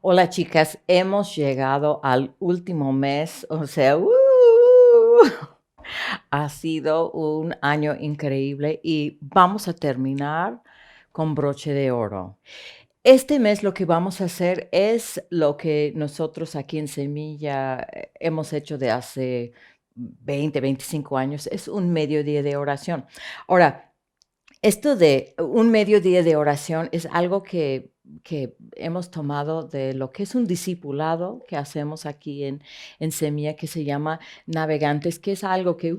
Hola chicas, hemos llegado al último mes, o sea, ha sido un año increíble y vamos a terminar con broche de oro. Este mes lo que vamos a hacer es lo que nosotros aquí en Semilla hemos hecho de hace 20, 25 años, es un mediodía de oración. Ahora, esto de un mediodía de oración es algo que hemos tomado de lo que es un discipulado que hacemos aquí en Semilla, que se llama Navegantes, que es algo que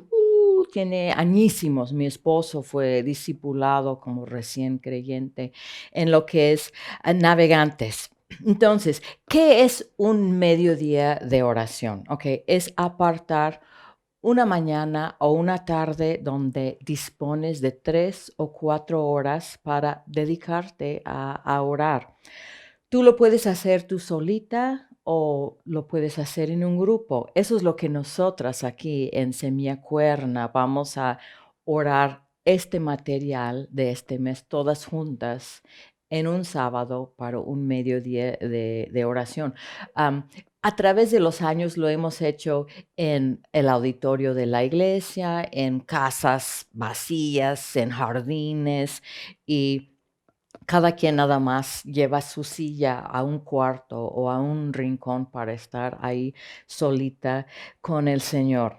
tiene añísimos. Mi esposo fue discipulado como recién creyente en lo que es Navegantes. Entonces, ¿qué es un mediodía de oración? Ok, es apartar una mañana o una tarde donde dispones de 3 o 4 horas para dedicarte a orar. Tú lo puedes hacer tú solita o lo puedes hacer en un grupo. Eso es lo que nosotras aquí en Semilla Cuerna vamos a orar este material de este mes todas juntas en un sábado para un mediodía de oración. A través de los años lo hemos hecho en el auditorio de la iglesia, en casas vacías, en jardines y cada quien nada más lleva su silla a un cuarto o a un rincón para estar ahí solita con el Señor.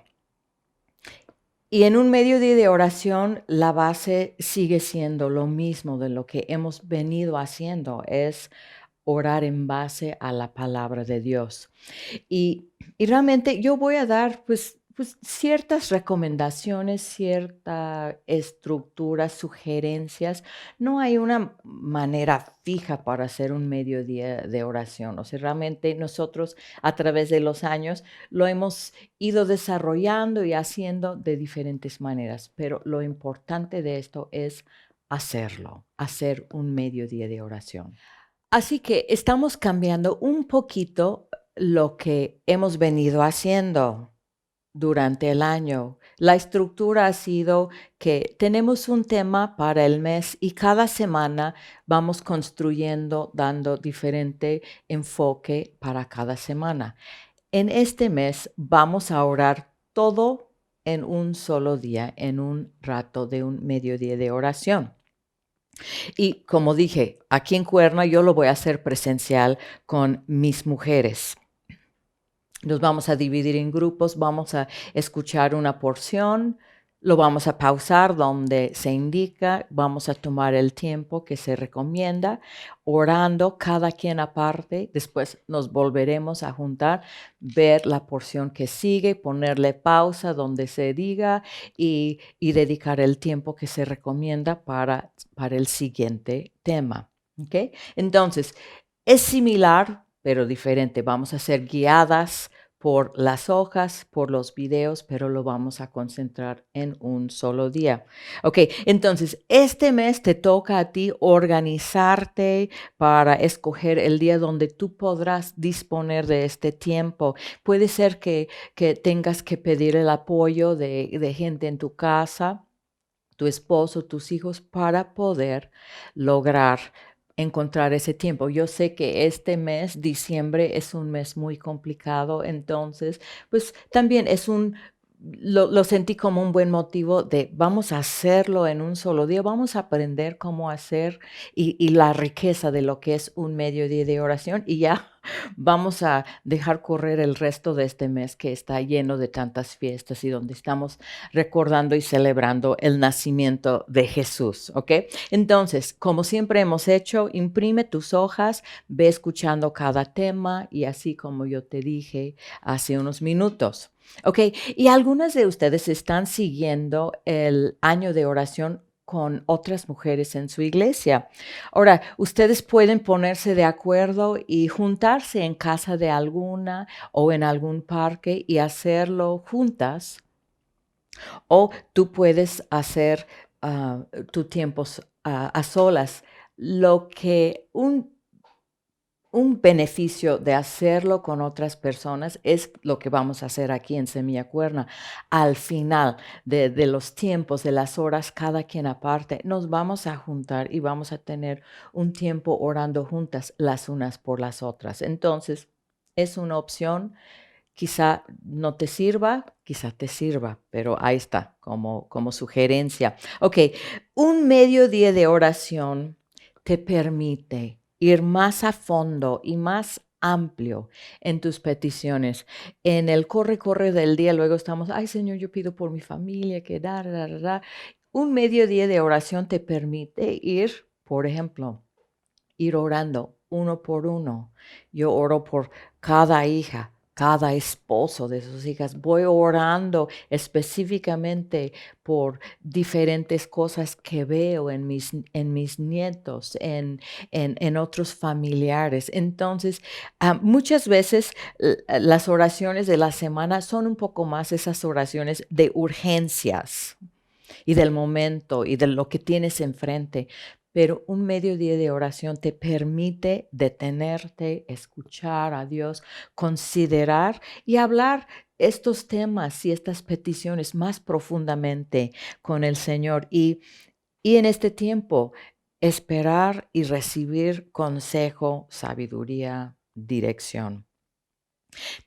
Y en un mediodía de oración, la base sigue siendo lo mismo de lo que hemos venido haciendo, es orar en base a la palabra de Dios. Y realmente yo voy a dar, pues, ciertas recomendaciones, cierta estructura, sugerencias. No hay una manera fija para hacer un mediodía de oración. O sea, realmente nosotros a través de los años lo hemos ido desarrollando y haciendo de diferentes maneras, pero lo importante de esto es hacerlo, hacer un mediodía de oración. Así que estamos cambiando un poquito lo que hemos venido haciendo durante el año. La estructura ha sido que tenemos un tema para el mes y cada semana vamos construyendo, dando diferente enfoque para cada semana. En este mes vamos a orar todo en un solo día, en un rato de un mediodía de oración. Y como dije, aquí en Cuerna yo lo voy a hacer presencial con mis mujeres. Nos vamos a dividir en grupos, vamos a escuchar una porción, lo vamos a pausar donde se indica, vamos a tomar el tiempo que se recomienda, orando cada quien aparte, después nos volveremos a juntar, ver la porción que sigue, ponerle pausa donde se diga y dedicar el tiempo que se recomienda para el siguiente tema. ¿Ok? Entonces, es similar, pero diferente. Vamos a ser guiadas por las hojas, por los videos, pero lo vamos a concentrar en un solo día. Ok, entonces, este mes te toca a ti organizarte para escoger el día donde tú podrás disponer de este tiempo. Puede ser que tengas que pedir el apoyo de gente en tu casa, tu esposo, tus hijos, para poder lograr encontrar ese tiempo. Yo sé que este mes, diciembre, es un mes muy complicado, entonces, pues también lo sentí como un buen motivo de vamos a hacerlo en un solo día, vamos a aprender cómo hacer y la riqueza de lo que es un mediodía de oración y ya vamos a dejar correr el resto de este mes que está lleno de tantas fiestas y donde estamos recordando y celebrando el nacimiento de Jesús, ¿ok? Entonces, como siempre hemos hecho, imprime tus hojas, ve escuchando cada tema y así como yo te dije hace unos minutos. Ok, y algunas de ustedes están siguiendo el año de oración con otras mujeres en su iglesia. Ahora, ustedes pueden ponerse de acuerdo y juntarse en casa de alguna o en algún parque y hacerlo juntas, o tú puedes hacer tu tiempo a solas. Lo que un beneficio de hacerlo con otras personas es lo que vamos a hacer aquí en Semilla Cuerna. Al final de los tiempos, de las horas, cada quien aparte, nos vamos a juntar y vamos a tener un tiempo orando juntas las unas por las otras. Entonces, es una opción. Quizá no te sirva, quizá te sirva, pero ahí está, como sugerencia. Ok, un mediodía de oración te permite ir más a fondo y más amplio en tus peticiones. En el corre del día, luego estamos, ay Señor, yo pido por mi familia, que da. Un mediodía de oración te permite ir, por ejemplo, ir orando uno por uno. Yo oro por cada hija, cada esposo de sus hijas. Voy orando específicamente por diferentes cosas que veo en mis nietos, en otros familiares. Entonces, muchas veces las oraciones de la semana son un poco más esas oraciones de urgencias y del momento y de lo que tienes enfrente. Pero un mediodía de oración te permite detenerte, escuchar a Dios, considerar y hablar estos temas y estas peticiones más profundamente con el Señor. Y en este tiempo, esperar y recibir consejo, sabiduría, dirección.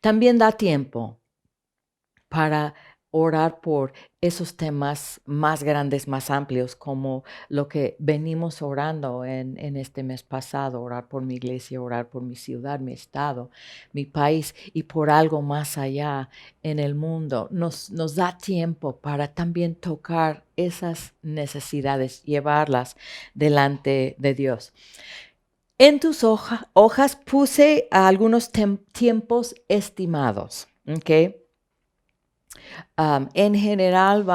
También da tiempo para orar por esos temas más grandes, más amplios, como lo que venimos orando en este mes pasado, orar por mi iglesia, orar por mi ciudad, mi estado, mi país y por algo más allá en el mundo. Nos da tiempo para también tocar esas necesidades, llevarlas delante de Dios. En tus hojas puse algunos tiempos estimados, ¿ok? En general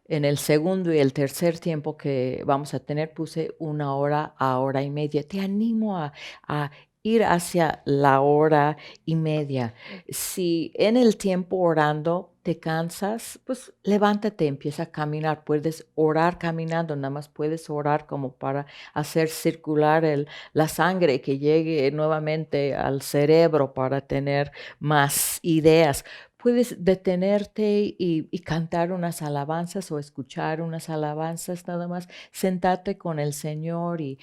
en el segundo y el tercer tiempo que vamos a tener, puse 1 hora a hora y media. Te animo a ir hacia la hora y media. Si en el tiempo orando te cansas, pues levántate, empieza a caminar. Puedes orar caminando, nada más puedes orar como para hacer circular la sangre que llegue nuevamente al cerebro para tener más ideas. Puedes detenerte y cantar unas alabanzas o escuchar unas alabanzas, nada más sentarte con el Señor y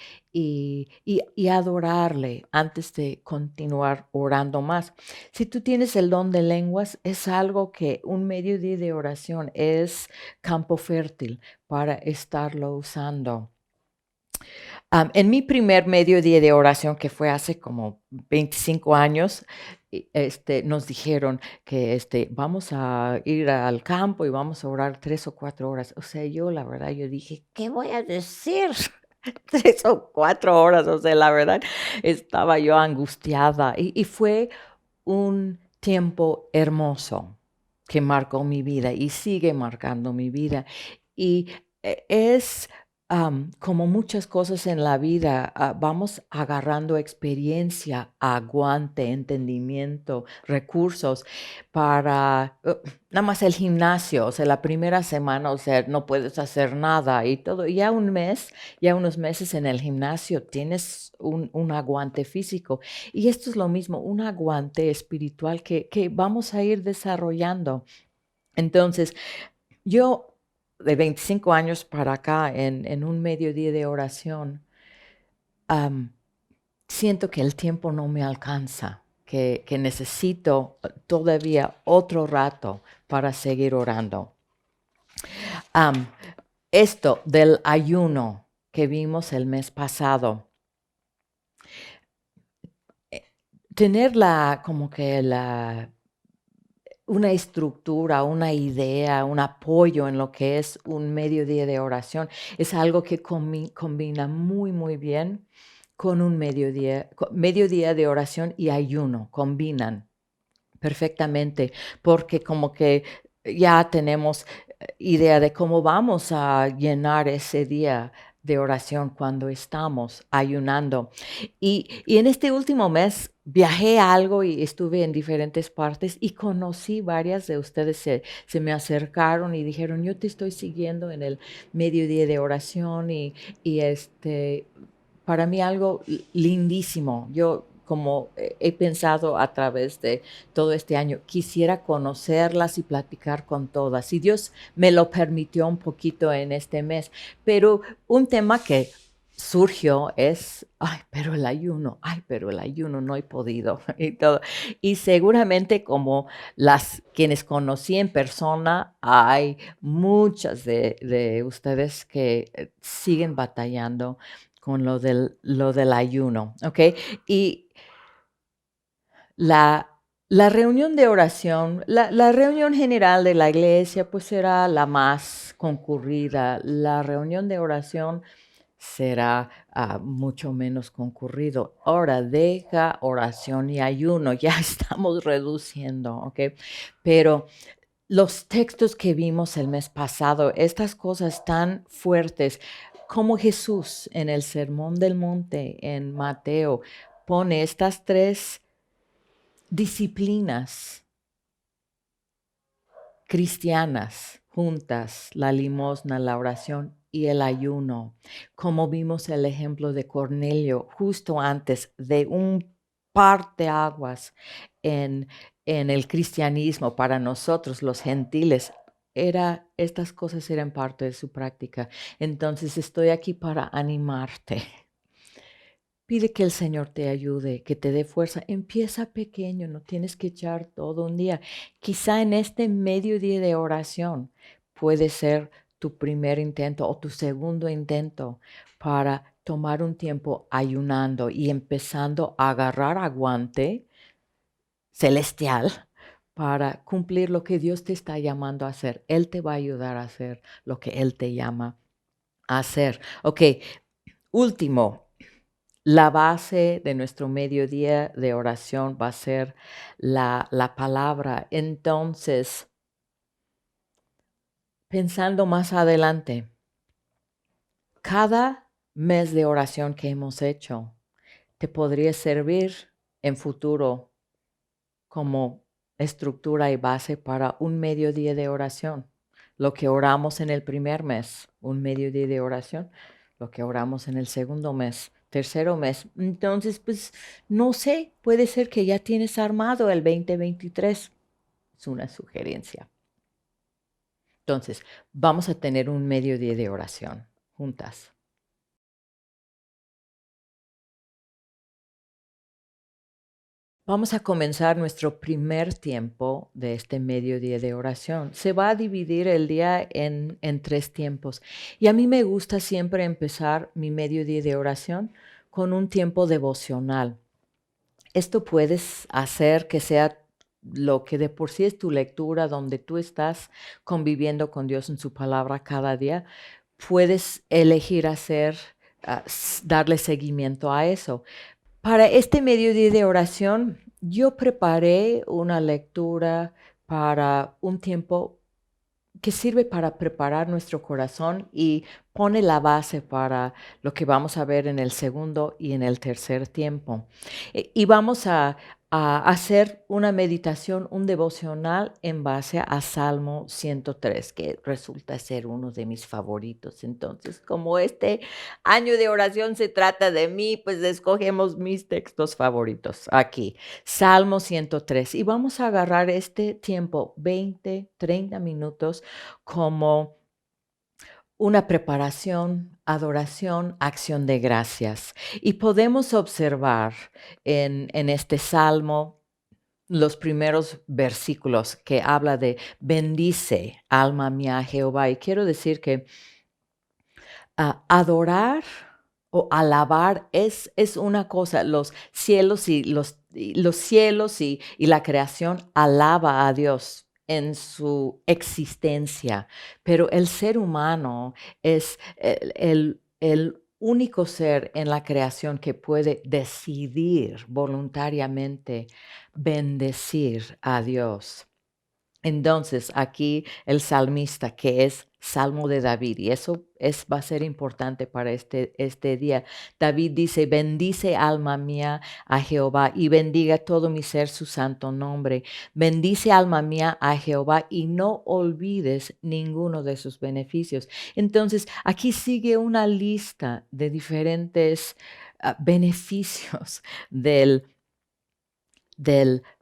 adorarle antes de continuar orando más. Si tú tienes el don de lenguas, es algo que un mediodía de oración es campo fértil para estarlo usando. En mi primer mediodía de oración, que fue hace como 25 años, nos dijeron que vamos a ir al campo y vamos a orar 3 o 4 horas. O sea, yo la verdad, yo dije, ¿qué voy a decir? 3 o 4 horas, o sea, la verdad, estaba yo angustiada y fue un tiempo hermoso que marcó mi vida y sigue marcando mi vida. Y es como muchas cosas en la vida, vamos agarrando experiencia, aguante, entendimiento, recursos para nada más el gimnasio. O sea, la primera semana, o sea, no puedes hacer nada y todo. Ya unos meses en el gimnasio tienes un aguante físico. Y esto es lo mismo, un aguante espiritual que vamos a ir desarrollando. Entonces, yo de 25 años para acá, en un mediodía de oración, siento que el tiempo no me alcanza, que necesito todavía otro rato para seguir orando. Esto del ayuno que vimos el mes pasado, tener una estructura, una idea, un apoyo en lo que es un mediodía de oración, es algo que combina muy, muy bien con un mediodía de oración y ayuno, combinan perfectamente, porque como que ya tenemos idea de cómo vamos a llenar ese día de oración cuando estamos ayunando. Y en este último mes viajé algo y estuve en diferentes partes y conocí varias de ustedes, se me acercaron y dijeron, yo te estoy siguiendo en el mediodía de oración y para mí algo lindísimo. Yo, como he pensado a través de todo este año, quisiera conocerlas y platicar con todas. Y Dios me lo permitió un poquito en este mes. Pero un tema que surgió es, ay, pero el ayuno, no he podido y todo. Y seguramente como quienes conocí en persona, hay muchas de ustedes que siguen batallando con lo del ayuno, ¿ok? Y la, la reunión de oración, la reunión general de la iglesia, pues será la más concurrida. La reunión de oración será mucho menos concurrido. Ahora deja oración y ayuno, ya estamos reduciendo, ¿ok? Pero los textos que vimos el mes pasado, estas cosas tan fuertes, como Jesús en el Sermón del Monte en Mateo pone estas tres disciplinas cristianas juntas, la limosna, la oración y el ayuno, como vimos el ejemplo de Cornelio justo antes de un parteaguas en, en el cristianismo para nosotros los gentiles. Estas cosas eran parte de su práctica. Entonces estoy aquí para animarte. Pide que el Señor te ayude, que te dé fuerza. Empieza pequeño, no tienes que echar todo un día. Quizá en este mediodía de oración puede ser tu primer intento o tu segundo intento para tomar un tiempo ayunando y empezando a agarrar aguante celestial para cumplir lo que Dios te está llamando a hacer. Él te va a ayudar a hacer lo que Él te llama a hacer. Ok, último. La base de nuestro mediodía de oración va a ser la palabra. Entonces, pensando más adelante, cada mes de oración que hemos hecho te podría servir en futuro como estructura y base para un mediodía de oración. Lo que oramos en el primer mes, un mediodía de oración, lo que oramos en el segundo mes, tercero mes. Entonces, pues, no sé, puede ser que ya tienes armado el 2023. Es una sugerencia. Entonces, vamos a tener un mediodía de oración juntas. Vamos a comenzar nuestro primer tiempo de este mediodía de oración. Se va a dividir el día en tres tiempos. Y a mí me gusta siempre empezar mi mediodía de oración con un tiempo devocional. Esto puedes hacer que sea lo que de por sí es tu lectura, donde tú estás conviviendo con Dios en su palabra cada día. Puedes elegir darle seguimiento a eso. Para este mediodía de oración, yo preparé una lectura para un tiempo que sirve para preparar nuestro corazón y pone la base para lo que vamos a ver en el segundo y en el tercer tiempo. Y vamos a hacer una meditación, un devocional en base a Salmo 103, que resulta ser uno de mis favoritos. Entonces, como este año de oración se trata de mí, pues escogemos mis textos favoritos aquí. Salmo 103. Y vamos a agarrar este tiempo, 20, 30 minutos, como una preparación, adoración, acción de gracias. Y podemos observar en este salmo los primeros versículos que habla de bendice, alma mía, a Jehová. Y quiero decir que adorar o alabar es una cosa. Los cielos y la creación alaba a Dios en su existencia, pero el ser humano es el único ser en la creación que puede decidir voluntariamente bendecir a Dios. Entonces, aquí el salmista, que es Salmo de David, y eso va a ser importante para este día. David dice, bendice alma mía a Jehová y bendiga todo mi ser su santo nombre. Bendice alma mía a Jehová y no olvides ninguno de sus beneficios. Entonces, aquí sigue una lista de diferentes beneficios del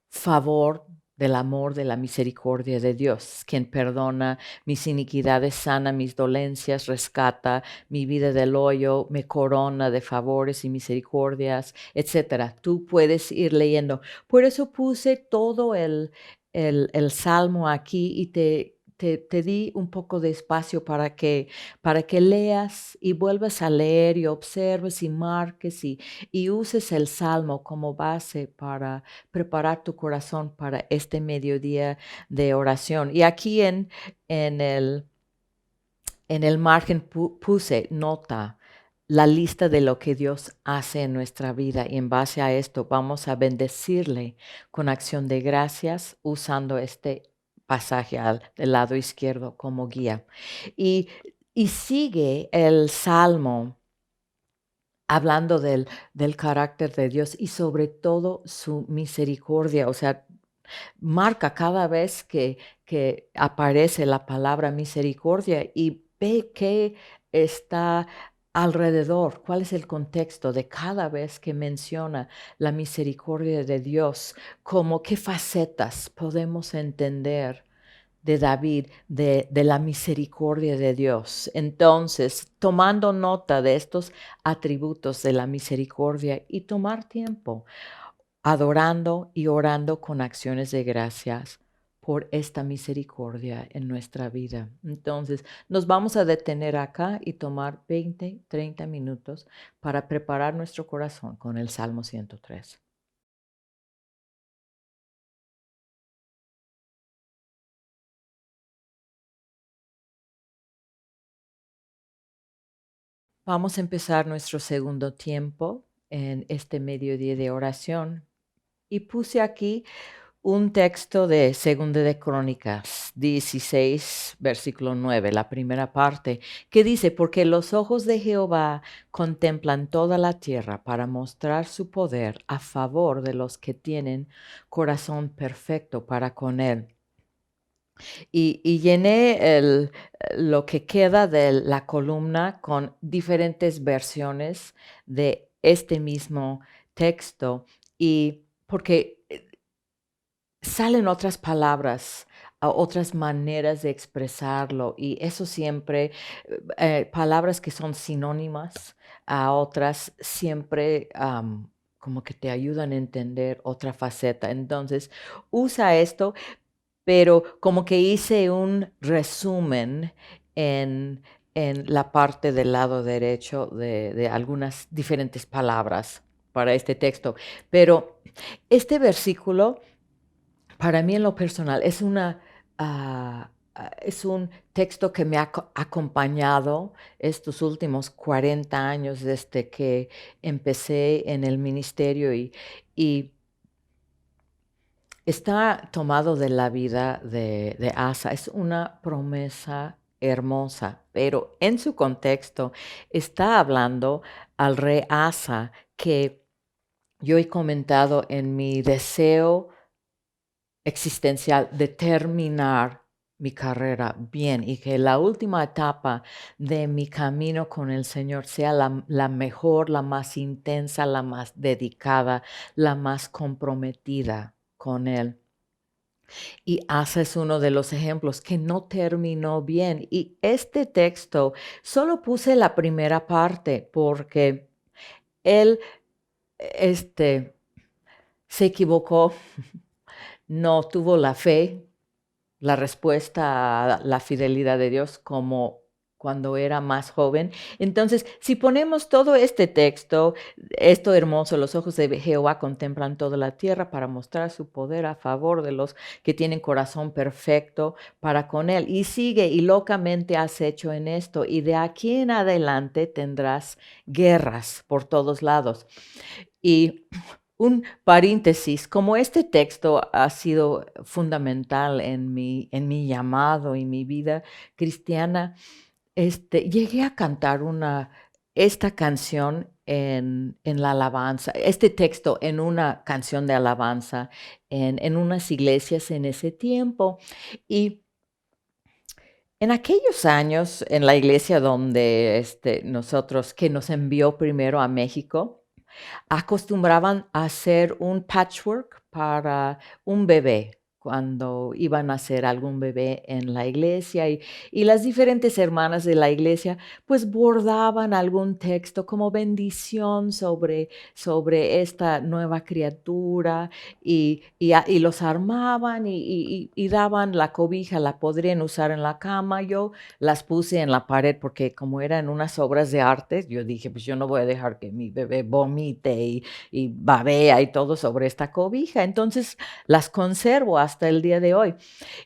favor, del amor, de la misericordia de Dios, quien perdona mis iniquidades, sana mis dolencias, rescata mi vida del hoyo, me corona de favores y misericordias, etcétera. Tú puedes ir leyendo. Por eso puse todo el salmo aquí y te di un poco de espacio para que leas y vuelvas a leer y observes y marques y uses el salmo como base para preparar tu corazón para este mediodía de oración. Y aquí en el, en el margen puse nota la lista de lo que Dios hace en nuestra vida y en base a esto vamos a bendecirle con acción de gracias usando este pasaje del lado izquierdo como guía. Y, y sigue el salmo hablando del carácter de Dios y sobre todo su misericordia. O sea, marca cada vez que aparece la palabra misericordia y ve qué está alrededor, cuál es el contexto de cada vez que menciona la misericordia de Dios, como qué facetas podemos entender de David, de la misericordia de Dios. Entonces, tomando nota de estos atributos de la misericordia y tomar tiempo adorando y orando con acciones de gracias por esta misericordia en nuestra vida. Entonces, nos vamos a detener acá y tomar 20, 30 minutos para preparar nuestro corazón con el Salmo 103. Vamos a empezar nuestro segundo tiempo en este mediodía de oración y puse aquí un texto de Segunda de Crónicas 16, versículo 9, la primera parte, que dice, porque los ojos de Jehová contemplan toda la tierra para mostrar su poder a favor de los que tienen corazón perfecto para con él. Y llené lo que queda de la columna con diferentes versiones de este mismo texto y porque salen otras palabras, otras maneras de expresarlo y eso siempre, palabras que son sinónimas a otras siempre como que te ayudan a entender otra faceta. Entonces, usa esto, pero como que hice un resumen en, en la parte del lado derecho de algunas diferentes palabras para este texto. Pero este versículo para mí en lo personal es un texto que me ha acompañado estos últimos 40 años desde que empecé en el ministerio y está tomado de la vida de Asa. Es una promesa hermosa, pero en su contexto está hablando al rey Asa que yo he comentado en mi deseo existencial de terminar mi carrera bien y que la última etapa de mi camino con el Señor sea la mejor, la más intensa, la más dedicada, la más comprometida con Él. Y Asa es uno de los ejemplos que no terminó bien. Y este texto solo puse la primera parte porque él se equivocó, no tuvo la fe, la respuesta a la fidelidad de Dios como cuando era más joven. Entonces, si ponemos todo este texto, esto hermoso, los ojos de Jehová contemplan toda la tierra para mostrar su poder a favor de los que tienen corazón perfecto para con él. Y sigue, y locamente has hecho en esto, y de aquí en adelante tendrás guerras por todos lados. Y un paréntesis, como este texto ha sido fundamental en mi llamado y mi vida cristiana, llegué a cantar esta canción en la alabanza, este texto en una canción de alabanza en unas iglesias en ese tiempo. Y en aquellos años, en la iglesia donde nosotros, que nos envió primero a México, acostumbraban a hacer un patchwork para un bebé cuando iban a hacer algún bebé en la iglesia y las diferentes hermanas de la iglesia pues bordaban algún texto como bendición sobre esta nueva criatura y los armaban y daban la cobija, la podrían usar en la cama. Yo las puse en la pared porque como eran unas obras de arte, yo dije, pues yo no voy a dejar que mi bebé vomite y babea y todo sobre esta cobija. Entonces las conservo hasta el día de hoy.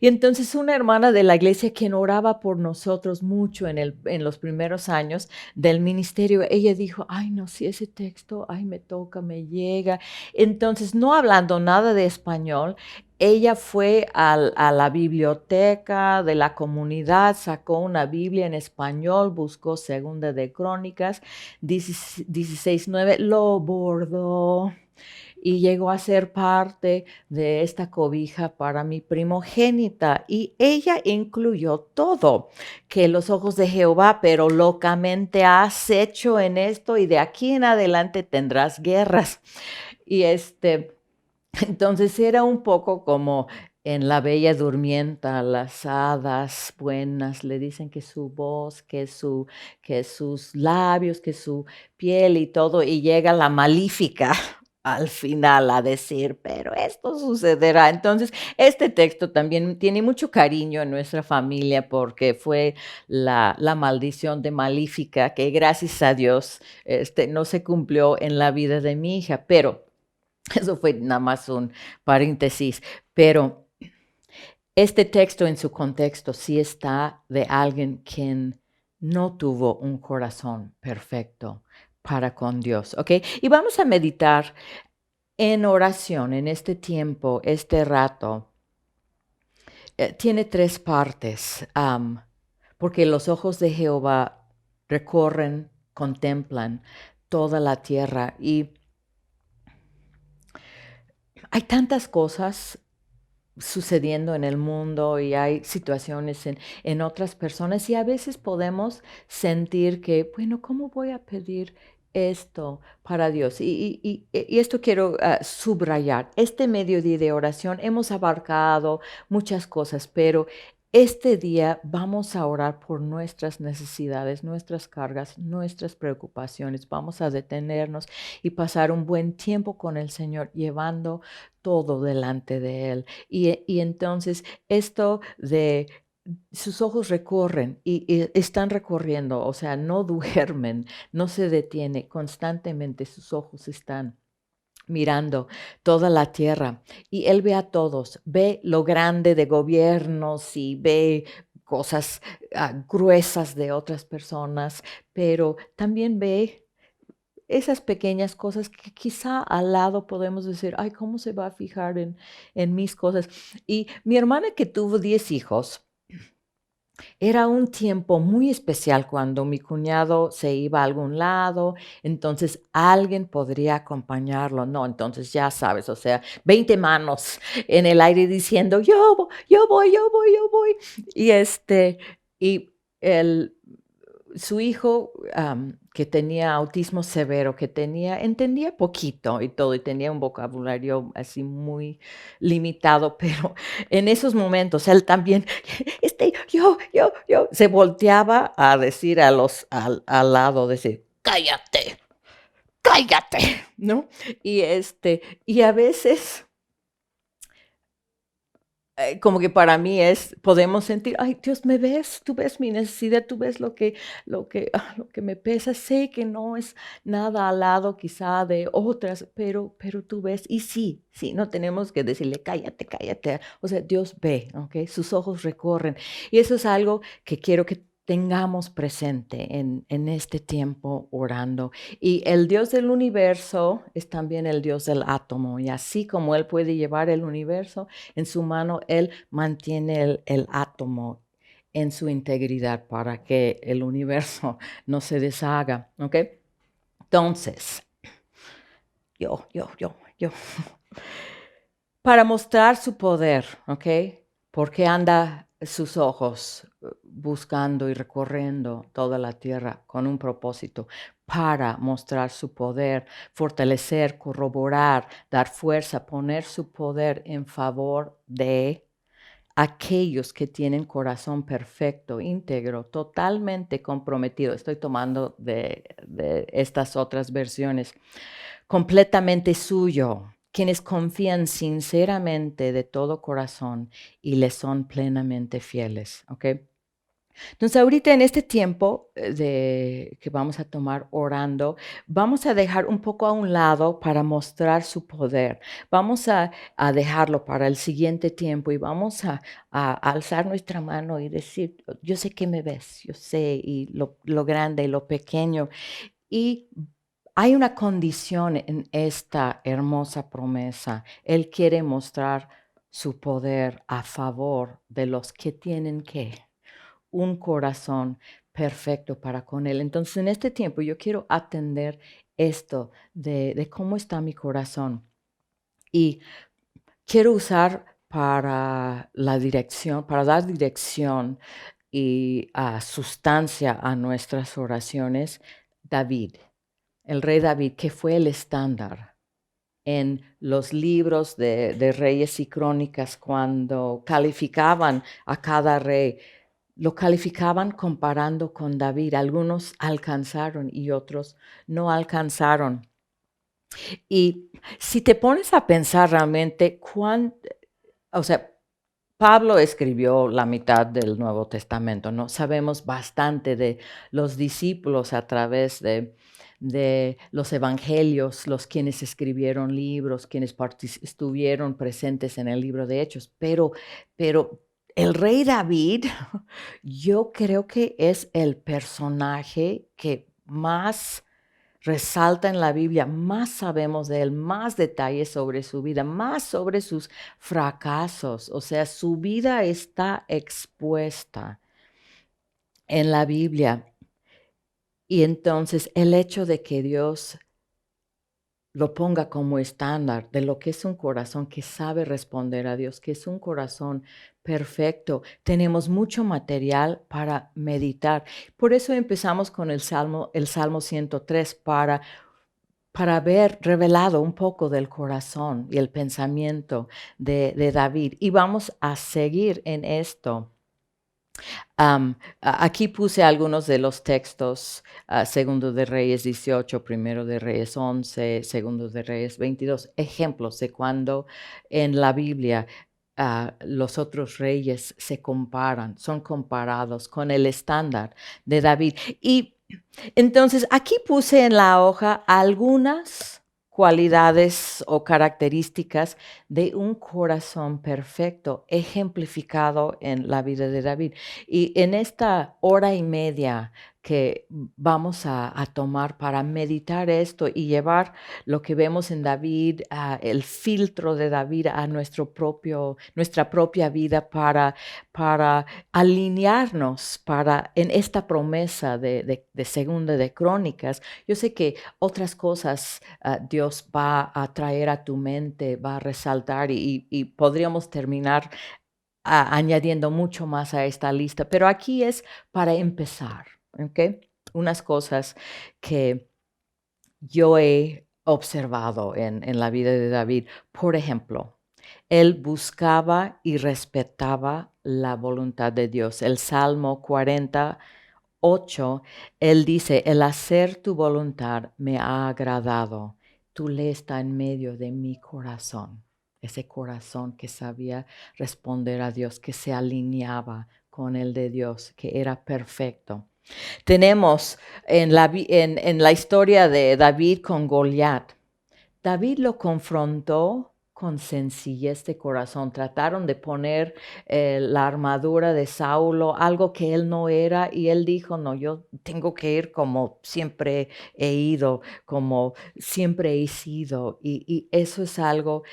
Y entonces una hermana de la iglesia quien oraba por nosotros mucho en los primeros años del ministerio, ella dijo, ay no, si ese texto, ay me toca, me llega. Entonces, no hablando nada de español, ella fue a la biblioteca de la comunidad, sacó una Biblia en español, buscó Segunda de Crónicas 16:9, lo bordó y llegó a ser parte de esta cobija para mi primogénita. Y ella incluyó todo, que los ojos de Jehová, pero locamente has hecho en esto y de aquí en adelante tendrás guerras. Y entonces era un poco como en La Bella Durmienta, las hadas buenas le dicen que su voz, que sus labios, que su piel y todo, y llega la malífica al final a decir, pero esto sucederá. Entonces, este texto también tiene mucho cariño en nuestra familia porque fue la maldición de Malífica que gracias a Dios no se cumplió en la vida de mi hija, pero eso fue nada más un paréntesis, pero este texto en su contexto sí está de alguien quien no tuvo un corazón perfecto para con Dios, ¿ok? Y vamos a meditar en oración en este tiempo, este rato. Tiene tres partes, porque los ojos de Jehová recorren, contemplan toda la tierra y hay tantas cosas sucediendo en el mundo y hay situaciones en otras personas y a veces podemos sentir que, bueno, ¿cómo voy a pedir esto para Dios? Y esto quiero subrayar. Este mediodía de oración hemos abarcado muchas cosas, pero este día vamos a orar por nuestras necesidades, nuestras cargas, nuestras preocupaciones. Vamos a detenernos y pasar un buen tiempo con el Señor, llevando todo delante de Él. Y entonces esto de sus ojos recorren y están recorriendo, o sea, no duermen, no se detiene, constantemente sus ojos están mirando toda la tierra y Él ve a todos, ve lo grande de gobiernos y ve cosas gruesas de otras personas, pero también ve esas pequeñas cosas que quizá al lado podemos decir, ay, ¿cómo se va a fijar en mis cosas? Y mi hermana que tuvo 10 hijos, era un tiempo muy especial cuando mi cuñado se iba a algún lado, entonces alguien podría acompañarlo, ¿no? Entonces ya sabes, o sea, 20 manos en el aire diciendo, yo voy, yo voy, yo voy. Y y el su hijo, que tenía autismo severo, entendía poquito y todo, y tenía un vocabulario así muy limitado, pero en esos momentos él también, se volteaba a decir al lado, decir, cállate, cállate, ¿no? Y a veces como que para mí podemos sentir, ay, Dios, ¿me ves? Tú ves mi necesidad, tú ves lo que me pesa. Sé que no es nada al lado quizá de otras, pero tú ves. Y sí, sí, no tenemos que decirle, cállate, cállate. O sea, Dios ve, ¿ok? Sus ojos recorren. Y eso es algo que quiero que tengamos presente en este tiempo orando. Y el Dios del universo es también el Dios del átomo. Y así como Él puede llevar el universo en su mano, Él mantiene el átomo en su integridad para que el universo no se deshaga. ¿Ok? Entonces, yo. Para mostrar su poder, ¿ok? Porque anda sus ojos buscando y recorriendo toda la tierra con un propósito, para mostrar su poder, fortalecer, corroborar, dar fuerza, poner su poder en favor de aquellos que tienen corazón perfecto, íntegro, totalmente comprometido. Estoy tomando de estas otras versiones, completamente suyo, quienes confían sinceramente de todo corazón y le son plenamente fieles, ¿ok? Entonces, ahorita en este tiempo que vamos a tomar orando, vamos a dejar un poco a un lado para mostrar su poder. Vamos a dejarlo para el siguiente tiempo y vamos a alzar nuestra mano y decir, yo sé que me ves, yo sé, y lo grande y lo pequeño. Y hay una condición en esta hermosa promesa. Él quiere mostrar su poder a favor de los que tienen un corazón perfecto para con Él. Entonces, en este tiempo yo quiero atender esto de cómo está mi corazón y quiero usar para la dirección, para dar dirección y sustancia a nuestras oraciones, David, el rey David, que fue el estándar en los libros de reyes y crónicas cuando calificaban a cada rey. Lo calificaban comparando con David. Algunos alcanzaron y otros no alcanzaron. Y si te pones a pensar realmente, o sea, Pablo escribió la mitad del Nuevo Testamento, ¿no? Sabemos bastante de los discípulos a través de los evangelios, los quienes escribieron libros, quienes estuvieron presentes en el libro de Hechos, pero el rey David, yo creo que es el personaje que más resalta en la Biblia, más sabemos de él, más detalles sobre su vida, más sobre sus fracasos. O sea, su vida está expuesta en la Biblia. Y entonces el hecho de que Dios lo ponga como estándar de lo que es un corazón que sabe responder a Dios, que es un corazón perfecto. Tenemos mucho material para meditar. Por eso empezamos con el Salmo 103 para ver revelado un poco del corazón y el pensamiento de David. Y vamos a seguir en esto. Aquí puse algunos de los textos, Segundo de Reyes 18, Primero de Reyes 11, Segundo de Reyes 22, ejemplos de cuando en la Biblia los otros reyes se comparan, son comparados con el estándar de David. Y entonces aquí puse en la hoja algunas cualidades o características de un corazón perfecto, ejemplificado en la vida de David. Y en esta hora y media que vamos a tomar para meditar esto y llevar lo que vemos en David, el filtro de David a nuestra propia vida para alinearnos en esta promesa de Segunda de Crónicas. Yo sé que otras cosas Dios va a traer a tu mente, va a resaltar y podríamos terminar añadiendo mucho más a esta lista, pero aquí es para empezar, ¿ok? Unas cosas que yo he observado en la vida de David. Por ejemplo, él buscaba y respetaba la voluntad de Dios. El Salmo 48, él dice, el hacer tu voluntad me ha agradado. Tu ley está en medio de mi corazón. Ese corazón que sabía responder a Dios, que se alineaba con el de Dios, que era perfecto. Tenemos en la historia de David con Goliat. David lo confrontó con sencillez de corazón. Trataron de poner la armadura de Saulo, algo que él no era, y él dijo, no, yo tengo que ir como siempre he ido, como siempre he sido. Y eso es algo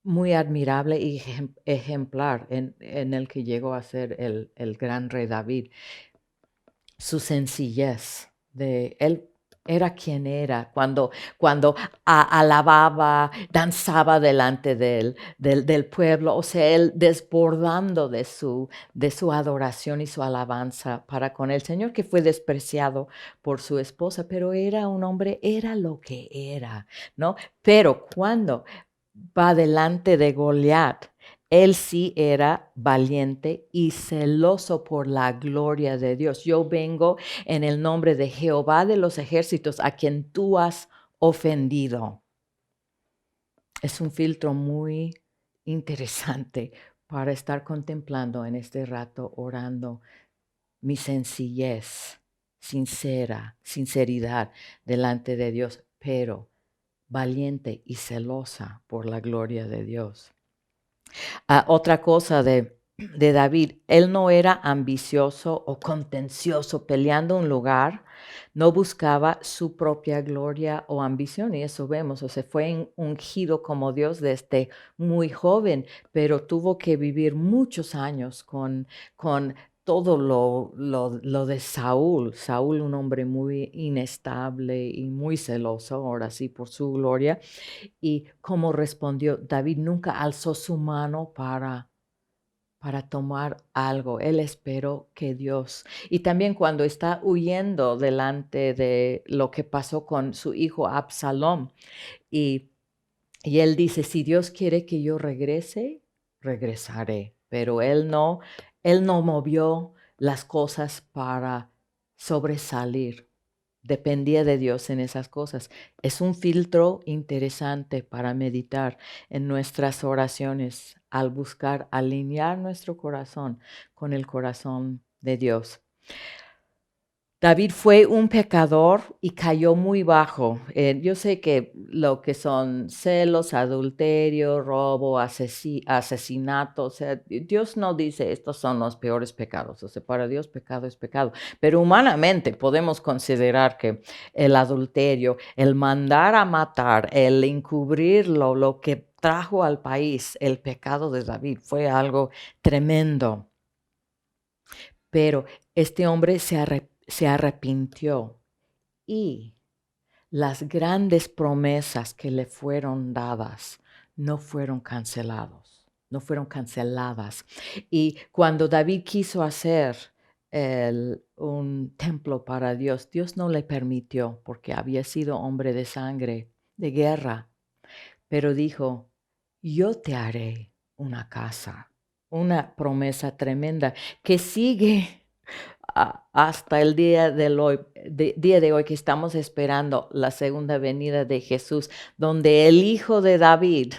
muy admirable y ejemplar en el que llegó a ser el gran rey David. Su sencillez de él era quien era cuando alababa, danzaba delante del pueblo, o sea, él desbordando de su adoración y su alabanza para con el Señor, que fue despreciado por su esposa, pero era un hombre, era lo que era, ¿no? Pero cuando va delante de Goliat, él sí era valiente y celoso por la gloria de Dios. Yo vengo en el nombre de Jehová de los ejércitos, a quien tú has ofendido. Es un filtro muy interesante para estar contemplando en este rato, orando mi sencillez, sinceridad delante de Dios, pero valiente y celosa por la gloria de Dios. Otra cosa de David, él no era ambicioso o contencioso peleando un lugar, no buscaba su propia gloria o ambición, y eso vemos, o sea, fue ungido como Dios desde muy joven, pero tuvo que vivir muchos años con todo lo de Saúl. Saúl, un hombre muy inestable y muy celoso, ahora sí, por su gloria. Y cómo respondió, David nunca alzó su mano para tomar algo. Él esperó que Dios. Y también cuando está huyendo delante de lo que pasó con su hijo Absalom, y, y él dice, si Dios quiere que yo regrese, regresaré. Pero él no movió las cosas para sobresalir. Dependía de Dios en esas cosas. Es un filtro interesante para meditar en nuestras oraciones al buscar alinear nuestro corazón con el corazón de Dios. David fue un pecador y cayó muy bajo. Yo sé que lo que son celos, adulterio, robo, asesinato, o sea, Dios no dice estos son los peores pecados. O sea, para Dios pecado es pecado. Pero humanamente podemos considerar que el adulterio, el mandar a matar, el encubrirlo, lo que trajo al país el pecado de David fue algo tremendo. Pero este hombre se arrepintió y las grandes promesas que le fueron dadas no fueron no fueron canceladas. Y cuando David quiso hacer un templo para Dios, Dios no le permitió porque había sido hombre de sangre, de guerra, pero dijo, yo te haré una casa, una promesa tremenda que sigue hasta el día de hoy que estamos esperando la segunda venida de Jesús, donde el Hijo de David,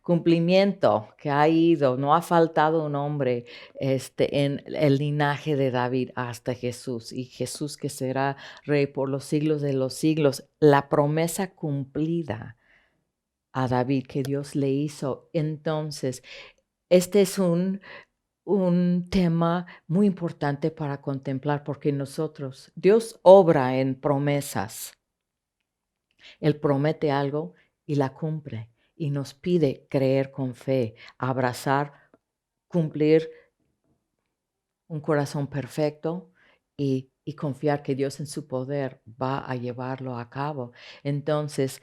cumplimiento que ha ido, no ha faltado un hombre en el linaje de David hasta Jesús, y Jesús que será rey por los siglos de los siglos, la promesa cumplida a David que Dios le hizo. Entonces, este es un tema muy importante para contemplar porque Dios obra en promesas. Él promete algo y la cumple y nos pide creer con fe, abrazar, cumplir un corazón perfecto y confiar que Dios en su poder va a llevarlo a cabo. Entonces,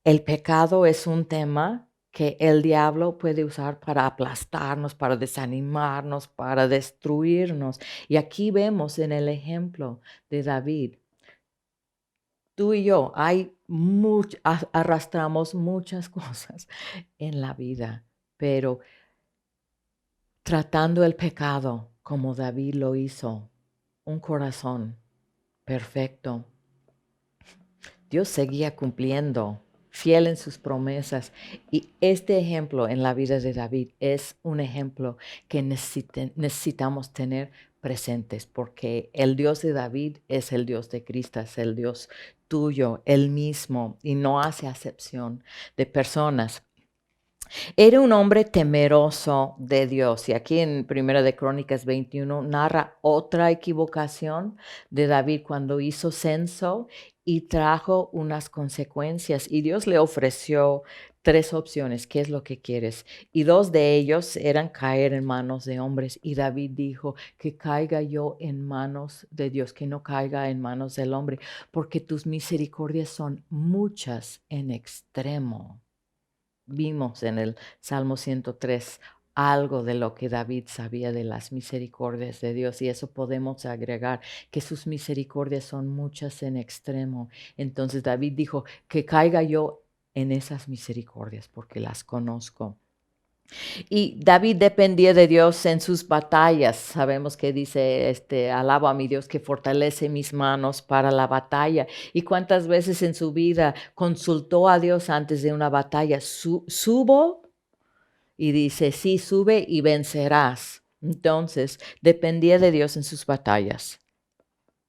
el pecado es un tema que el diablo puede usar para aplastarnos, para desanimarnos, para destruirnos. Y aquí vemos en el ejemplo de David, tú y yo, arrastramos muchas cosas en la vida, pero tratando el pecado como David lo hizo, un corazón perfecto, Dios seguía cumpliendo, fiel en sus promesas. Y este ejemplo en la vida de David es un ejemplo que necesitamos tener presentes, porque el Dios de David es el Dios de Cristo, es el Dios tuyo, el mismo, y no hace acepción de personas. Era un hombre temeroso de Dios. Y aquí en Primera de Crónicas 21 narra otra equivocación de David cuando hizo censo y trajo unas consecuencias. Y Dios le ofreció tres opciones: ¿qué es lo que quieres? Y dos de ellos eran caer en manos de hombres. Y David dijo: que caiga yo en manos de Dios, que no caiga en manos del hombre, porque tus misericordias son muchas en extremo. Vimos en el Salmo 103 algo de lo que David sabía de las misericordias de Dios, y eso podemos agregar, que sus misericordias son muchas en extremo. Entonces David dijo: que caiga yo en esas misericordias porque las conozco. Y David dependía de Dios en sus batallas. Sabemos que dice, alabo a mi Dios que fortalece mis manos para la batalla. Y cuántas veces en su vida consultó a Dios antes de una batalla: Subo, y dice: sí, sube y vencerás. Entonces, dependía de Dios en sus batallas.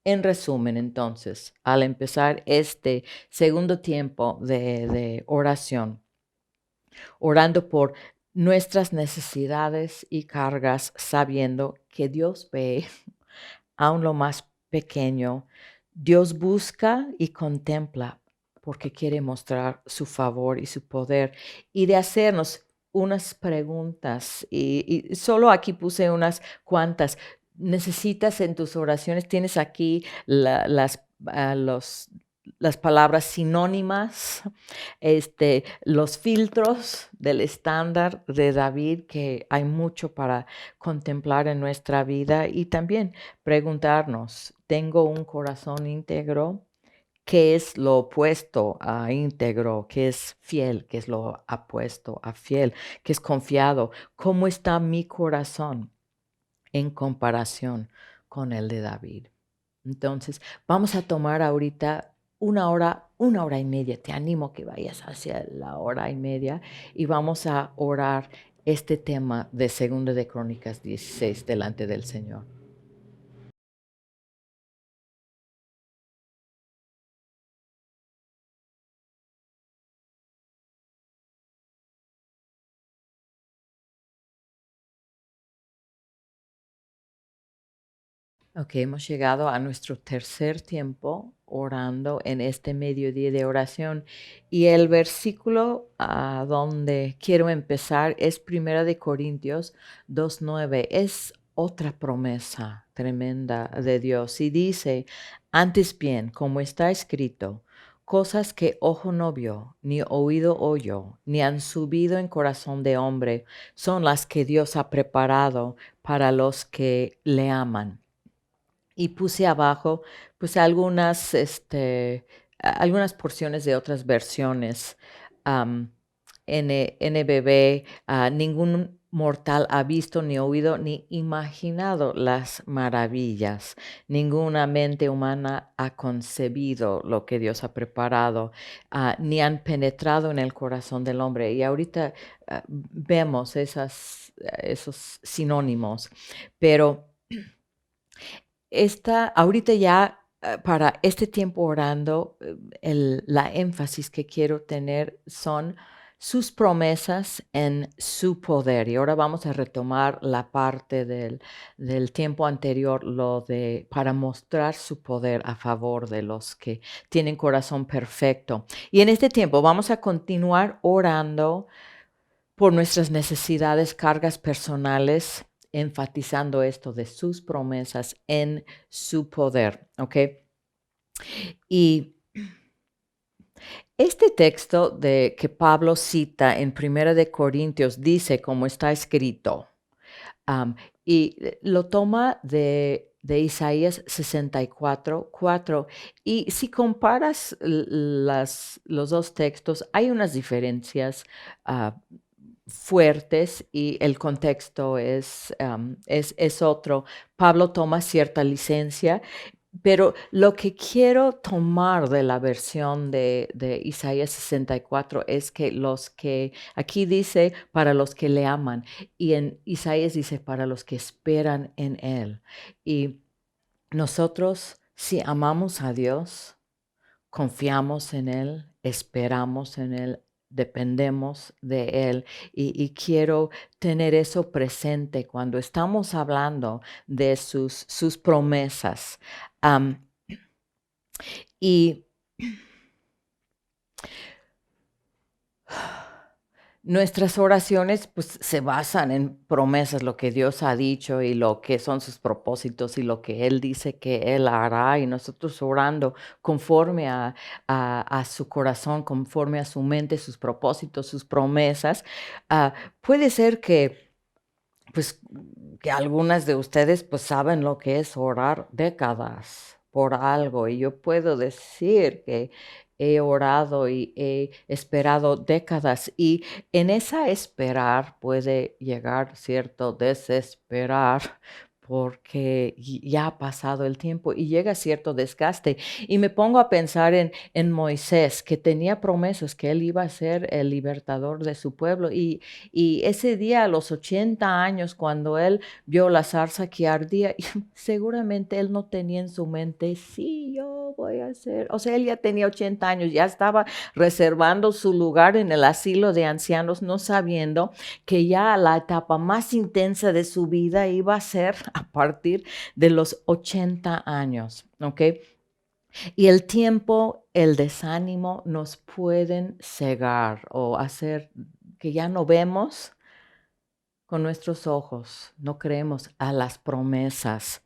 En resumen, entonces, al empezar este segundo tiempo de oración, orando por nuestras necesidades y cargas, sabiendo que Dios ve aún lo más pequeño. Dios busca y contempla porque quiere mostrar su favor y su poder, y de hacernos unas preguntas. Y solo aquí puse unas cuantas. Necesitas en tus oraciones, tienes aquí las palabras sinónimas, los filtros del estándar de David, que hay mucho para contemplar en nuestra vida, y también preguntarnos: ¿tengo un corazón íntegro? ¿Qué es lo opuesto a íntegro? ¿Qué es fiel? ¿Qué es lo opuesto a fiel? ¿Qué es confiado? ¿Cómo está mi corazón en comparación con el de David? Entonces, vamos a tomar ahorita una hora y media. Te animo que vayas hacia la hora y media y vamos a orar este tema de Segunda de Crónicas 16 delante del Señor. Ok, hemos llegado a nuestro tercer tiempo orando en este mediodía de oración, y el versículo a donde quiero empezar es Primera de Corintios 2:9. Es otra promesa tremenda de Dios y dice: antes bien, como está escrito, cosas que ojo no vio, ni oído oyó, ni han subido en corazón de hombre, son las que Dios ha preparado para los que le aman. Y puse abajo pues algunas porciones de otras versiones. am, NBB: ningún mortal ha visto, ni oído, ni imaginado las maravillas. Ninguna mente humana ha concebido lo que Dios ha preparado, ni han penetrado en el corazón del hombre. Y ahorita vemos esos sinónimos, pero ahorita ya, para este tiempo orando, la énfasis que quiero tener son sus promesas en su poder. Y ahora vamos a retomar la parte del tiempo anterior, para mostrar su poder a favor de los que tienen corazón perfecto. Y en este tiempo vamos a continuar orando por nuestras necesidades, cargas personales, enfatizando esto de sus promesas en su poder, ¿ok? Y este texto que Pablo cita en Primera de Corintios dice, como está escrito, am, y lo toma de Isaías 64:4. Y si comparas los dos textos, hay unas diferencias fuertes, y el contexto es otro. Pablo toma cierta licencia, pero lo que quiero tomar de la versión de Isaías 64 es que aquí dice para los que le aman, y en Isaías dice para los que esperan en Él. Y nosotros, si amamos a Dios, confiamos en Él, esperamos en Él, dependemos de Él y quiero tener eso presente cuando estamos hablando de sus promesas. Am, y nuestras oraciones pues se basan en promesas, lo que Dios ha dicho y lo que son sus propósitos y lo que Él dice que Él hará y nosotros orando conforme a su corazón, conforme a su mente, sus propósitos, sus promesas. Puede ser que pues que algunas de ustedes pues saben lo que es orar décadas por algo y yo puedo decir que he orado y he esperado décadas y en esa esperar puede llegar cierto desesperar porque ya ha pasado el tiempo y llega cierto desgaste. Y me pongo a pensar en Moisés, que tenía promesas que él iba a ser el libertador de su pueblo y ese día, a los 80 años, cuando él vio la zarza que ardía, seguramente él no tenía en su mente, sí, yo voy a hacer. O sea, él ya tenía 80 años, ya estaba reservando su lugar en el asilo de ancianos, no sabiendo que ya la etapa más intensa de su vida iba a ser a partir de los 80 años, ¿ok? Y el tiempo, el desánimo nos pueden cegar o hacer que ya no vemos con nuestros ojos, no creemos a las promesas.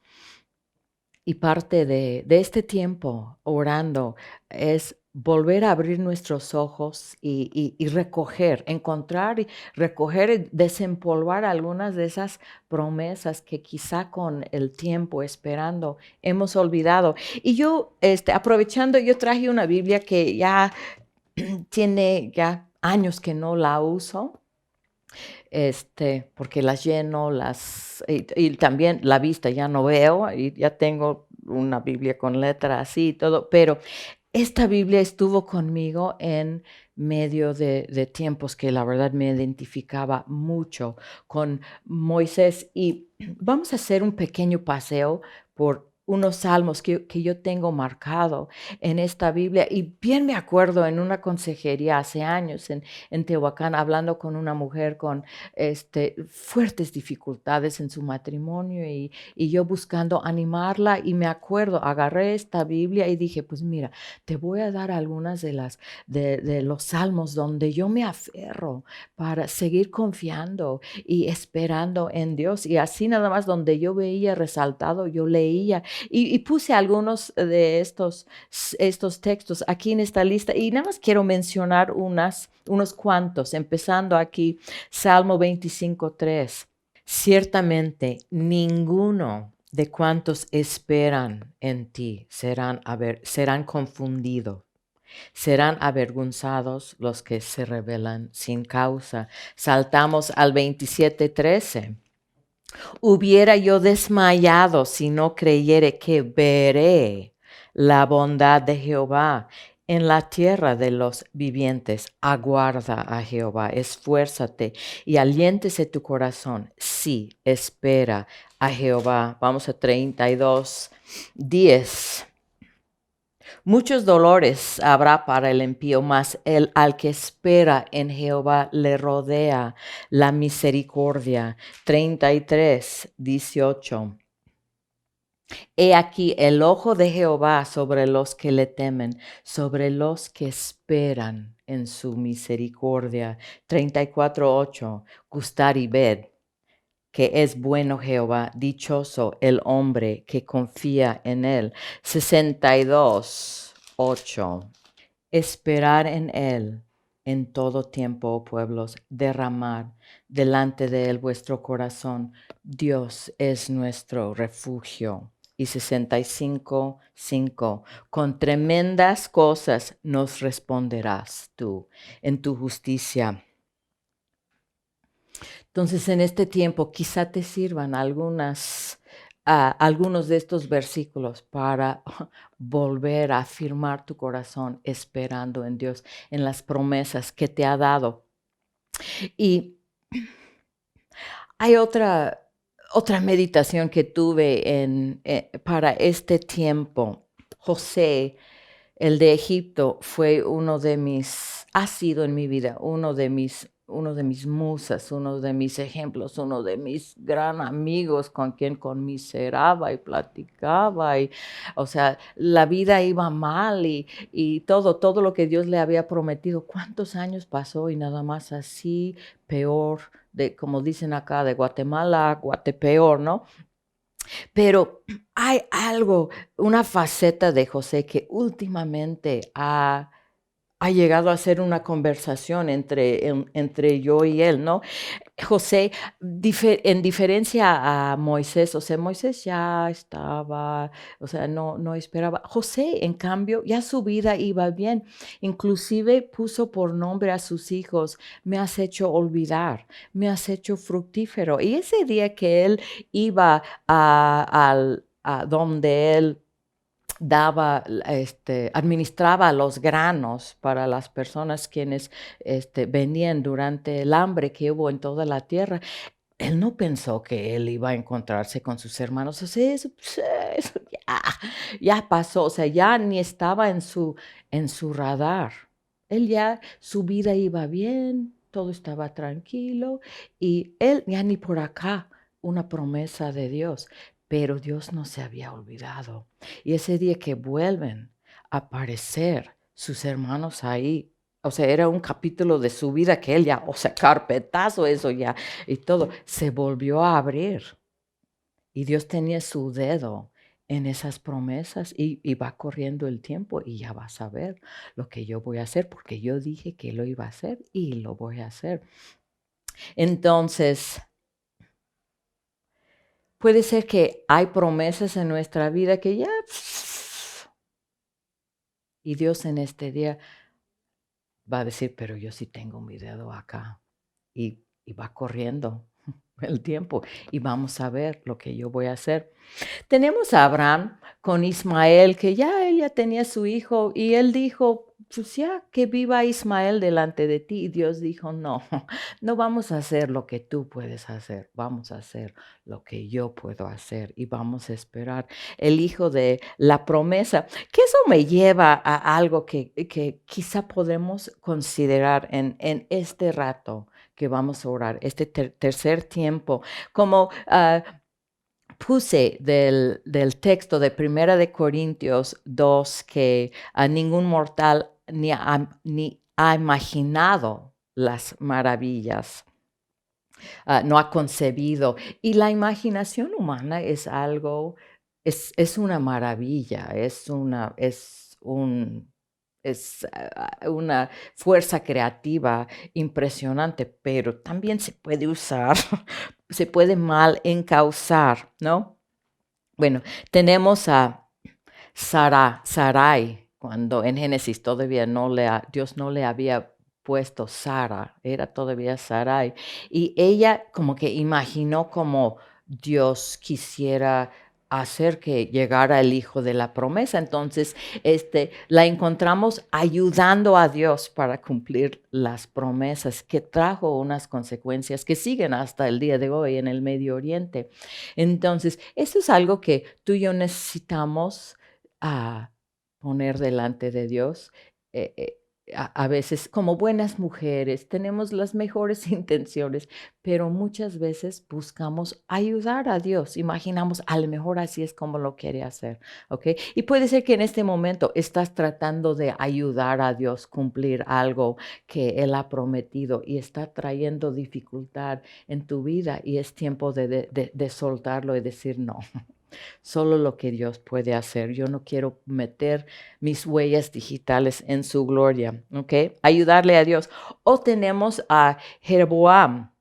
Y parte de este tiempo orando es volver a abrir nuestros ojos y recoger, encontrar y recoger y desempolvar algunas de esas promesas que quizá con el tiempo esperando hemos olvidado. Y yo, aprovechando, yo traje una Biblia que ya tiene ya años que no la uso porque las lleno, y también la vista ya no veo, y ya tengo una Biblia con letra así y todo, pero esta Biblia estuvo conmigo en medio de tiempos que la verdad me identificaba mucho con Moisés. Y vamos a hacer un pequeño paseo por unos salmos que yo tengo marcado en esta Biblia. Y bien me acuerdo en una consejería hace años en Tehuacán, hablando con una mujer con fuertes dificultades en su matrimonio y yo buscando animarla. Y me acuerdo, agarré esta Biblia y dije, pues mira, te voy a dar algunas de los salmos donde yo me aferro para seguir confiando y esperando en Dios. Y así nada más donde yo veía resaltado, yo leía y puse algunos de estos textos aquí en esta lista. Y nada más quiero mencionar unos cuantos, empezando aquí, Salmo 25:3. Ciertamente ninguno de cuantos esperan en ti serán confundidos. Serán avergonzados los que se rebelan sin causa. Saltamos al 27:13. Hubiera yo desmayado si no creyere que veré la bondad de Jehová en la tierra de los vivientes. Aguarda a Jehová, esfuérzate y aliéntese tu corazón. Sí, espera a Jehová. Vamos a 32:10. Muchos dolores habrá para el impío, mas al que espera en Jehová le rodea la misericordia. 33:18. He aquí el ojo de Jehová sobre los que le temen, sobre los que esperan en su misericordia. 34:8. Gustar y ved que es bueno Jehová, dichoso el hombre que confía en él. 62:8. Esperar en él en todo tiempo, oh pueblos, derramar delante de él vuestro corazón. Dios es nuestro refugio. Y 65:5. Con tremendas cosas nos responderás tú en tu justicia. Entonces, en este tiempo quizá te sirvan algunos de estos versículos para volver a afirmar tu corazón esperando en Dios, en las promesas que te ha dado. Y hay otra meditación que tuve para este tiempo. José, El de Egipto fue ha sido en mi vida uno de mis musas, uno de mis ejemplos, uno de mis gran amigos con quien conmiseraba y platicaba o sea, la vida iba mal y todo lo que Dios le había prometido. ¿Cuántos años pasó? Y nada más así, peor, como dicen acá, de Guatemala a Guatepeor, ¿no? Pero hay algo, una faceta de José que últimamente ha llegado a ser una conversación entre yo y él, ¿no? José, en diferencia a Moisés, o sea, Moisés ya estaba, o sea, no esperaba. José, en cambio, ya su vida iba bien. Inclusive puso por nombre a sus hijos, me has hecho olvidar, me has hecho fructífero. Y ese día que él iba a donde él administraba los granos para las personas quienes venían durante el hambre que hubo en toda la tierra. Él no pensó que él iba a encontrarse con sus hermanos. O sea, eso ya pasó, o sea, ya ni estaba en su radar. Él ya, su vida iba bien, todo estaba tranquilo y él ya ni por acá una promesa de Dios, pero Dios no se había olvidado. Y ese día que vuelven a aparecer sus hermanos ahí, o sea, era un capítulo de su vida que él ya, o sea, carpetazo eso ya y todo, se volvió a abrir. Y Dios tenía su dedo en esas promesas y va corriendo el tiempo y ya vas a ver lo que yo voy a hacer, porque yo dije que lo iba a hacer y lo voy a hacer. Entonces, puede ser que hay promesas en nuestra vida que ya... Y Dios en este día va a decir, pero yo sí tengo mi dedo acá. Y va corriendo el tiempo y vamos a ver lo que yo voy a hacer. Tenemos a Abraham con Ismael, que ya él ya tenía su hijo y él dijo, pues ya que viva Ismael delante de ti. Y Dios dijo, no, no vamos a hacer lo que tú puedes hacer, vamos a hacer lo que yo puedo hacer y vamos a esperar el hijo de la promesa. Que eso me lleva a algo que quizá podemos considerar en este rato que vamos a orar, este tercer tiempo, como puse del texto de Primera de Corintios 2 que a ningún mortal ni ha imaginado las maravillas, no ha concebido. Y la imaginación humana es algo, es una maravilla, es una fuerza creativa impresionante, pero también se puede usar, se puede mal encauzar, ¿no? Bueno, tenemos a Sarai, cuando en Génesis todavía Dios no le había puesto Sara, era todavía Sarai. Y ella como que imaginó como Dios quisiera hacer que llegara el hijo de la promesa. Entonces, la encontramos ayudando a Dios para cumplir las promesas, que trajo unas consecuencias que siguen hasta el día de hoy en el Medio Oriente. Entonces, eso es algo que tú y yo necesitamos poner delante de Dios. Eh, eh, a veces, como buenas mujeres, tenemos las mejores intenciones, pero muchas veces buscamos ayudar a Dios. Imaginamos, a lo mejor así es como lo quiere hacer, ¿ok? Y puede ser que en este momento estás tratando de ayudar a Dios cumplir algo que Él ha prometido y está trayendo dificultad en tu vida y es tiempo de soltarlo y decir no. Solo lo que Dios puede hacer. Yo no quiero meter mis huellas digitales en su gloria, ¿ok? Ayudarle a Dios. O tenemos a Jeroboam.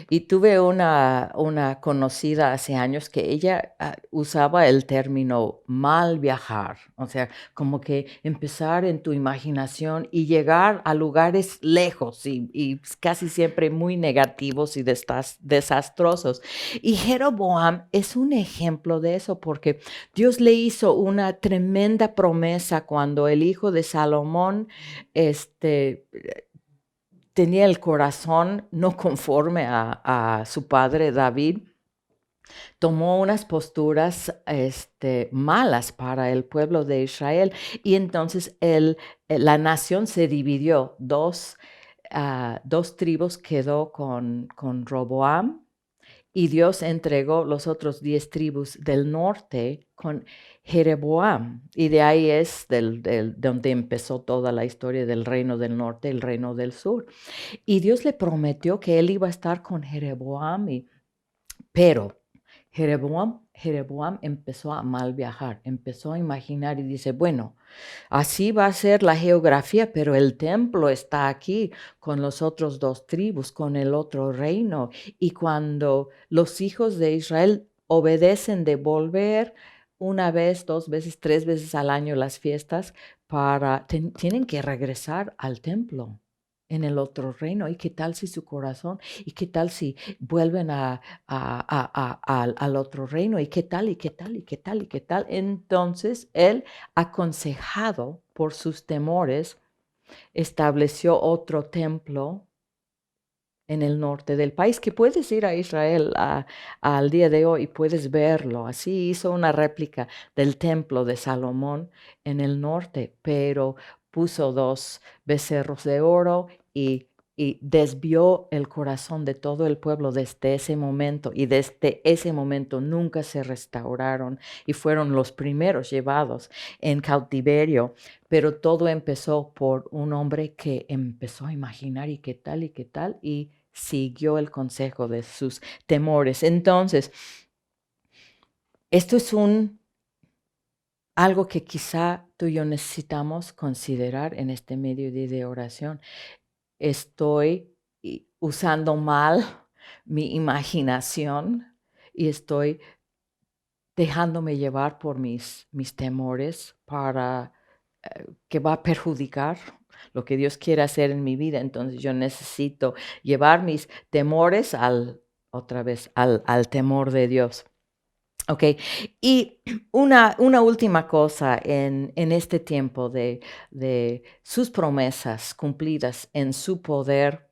Y tuve una conocida hace años que ella usaba el término mal viajar, o sea, como que empezar en tu imaginación y llegar a lugares lejos y casi siempre muy negativos y desastrosos. Y Jeroboam es un ejemplo de eso porque Dios le hizo una tremenda promesa cuando el hijo de Salomón, tenía el corazón no conforme a su padre David tomó unas posturas malas para el pueblo de Israel y entonces la nación se dividió. Dos tribus quedó con Roboam y Dios entregó los otros 10 tribus del norte con Jeroboam. Y de ahí es donde empezó toda la historia del reino del norte, el reino del sur. Y Dios le prometió que él iba a estar con Jeroboam, pero Jeroboam empezó a mal viajar, empezó a imaginar y dice, bueno, así va a ser la geografía, pero el templo está aquí con los otros dos tribus, con el otro reino. Y cuando los hijos de Israel obedecen de volver una vez, dos veces, tres veces al año las fiestas, tienen que regresar al templo en el otro reino. ¿Y qué tal si su corazón? ¿Y qué tal si vuelven al otro reino? ¿Y qué tal? ¿Y qué tal? ¿Y qué tal? ¿Y qué tal? Entonces él, aconsejado por sus temores, estableció otro templo en el norte del país, que puedes ir a Israel al día de hoy y puedes verlo. Así hizo una réplica del templo de Salomón en el norte, pero puso dos becerros de oro y desvió el corazón de todo el pueblo desde ese momento, y desde ese momento nunca se restauraron y fueron los primeros llevados en cautiverio. Pero todo empezó por un hombre que empezó a imaginar y qué tal, y siguió el consejo de sus temores. Entonces, esto es algo que quizá tú y yo necesitamos considerar en este medio de oración. Estoy usando mal mi imaginación y estoy dejándome llevar por mis temores para que va a perjudicar lo que Dios quiere hacer en mi vida. Entonces yo necesito llevar mis temores otra vez al temor de Dios. Ok, y una última cosa en este tiempo de sus promesas cumplidas en su poder.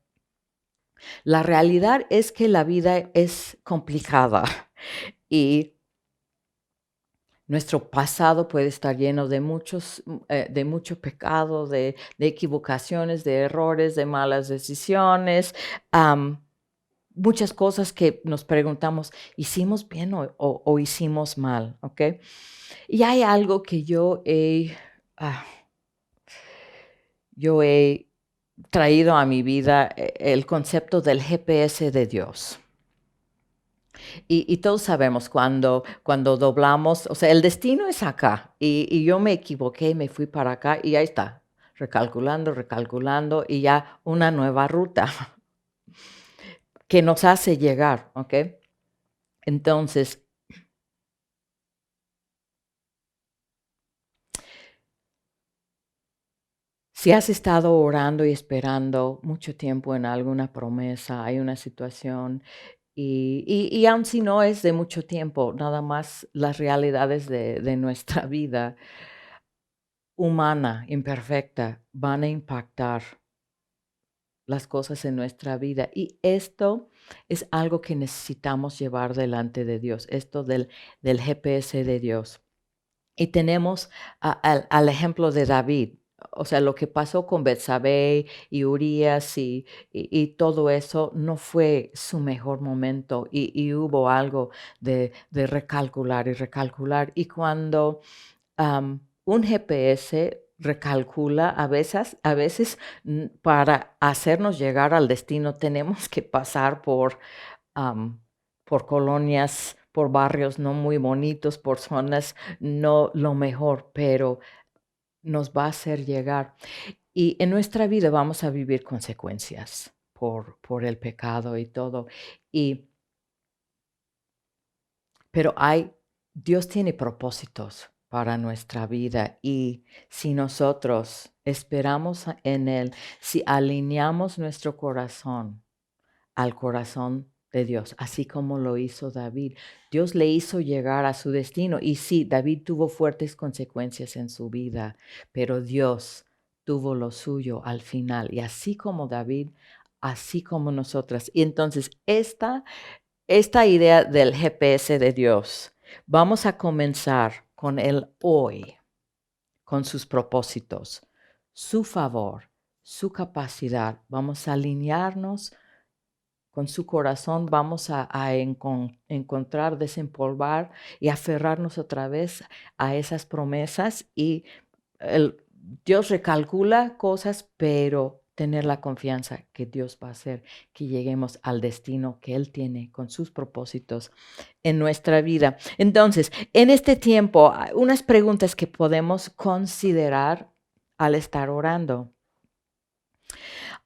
La realidad es que la vida es complicada y nuestro pasado puede estar lleno de mucho pecado, de equivocaciones, de errores, de malas decisiones, muchas cosas que nos preguntamos, ¿hicimos bien o hicimos mal? ¿Ok? Y hay algo que ah, yo he traído a mi vida, el concepto del GPS de Dios. Y todos sabemos cuando doblamos, o sea, el destino es acá y yo me equivoqué, me fui para acá y ahí está, recalculando y ya una nueva ruta que nos hace llegar, ¿ok? Entonces, si has estado orando y esperando mucho tiempo en alguna promesa, hay una situación y aun si no es de mucho tiempo, nada más las realidades de nuestra vida humana, imperfecta, van a impactar las cosas en nuestra vida. Y esto es algo que necesitamos llevar delante de Dios, esto del GPS de Dios. Y tenemos al ejemplo de David, o sea, lo que pasó con Betsabé y Urías y todo eso no fue su mejor momento y hubo algo de recalcular y recalcular. Y cuando un GPS recalcula, a veces para hacernos llegar al destino tenemos que pasar por colonias, por barrios no muy bonitos, por zonas no lo mejor, pero nos va a hacer llegar. Y en nuestra vida vamos a vivir consecuencias por el pecado y todo. Y, pero Dios tiene propósitos para nuestra vida y si nosotros esperamos en Él, si alineamos nuestro corazón al corazón de Dios, así como lo hizo David. Dios le hizo llegar a su destino y sí, David tuvo fuertes consecuencias en su vida, pero Dios tuvo lo suyo al final y así como David, así como nosotras. Y entonces esta idea del GPS de Dios, vamos a comenzar con el hoy, con sus propósitos, su favor, su capacidad. Vamos a alinearnos con su corazón, vamos a encontrar, desempolvar y aferrarnos otra vez a esas promesas. Y Dios recalcula cosas, pero tener la confianza que Dios va a hacer que lleguemos al destino que Él tiene con sus propósitos en nuestra vida. Entonces, en este tiempo, hay unas preguntas que podemos considerar al estar orando.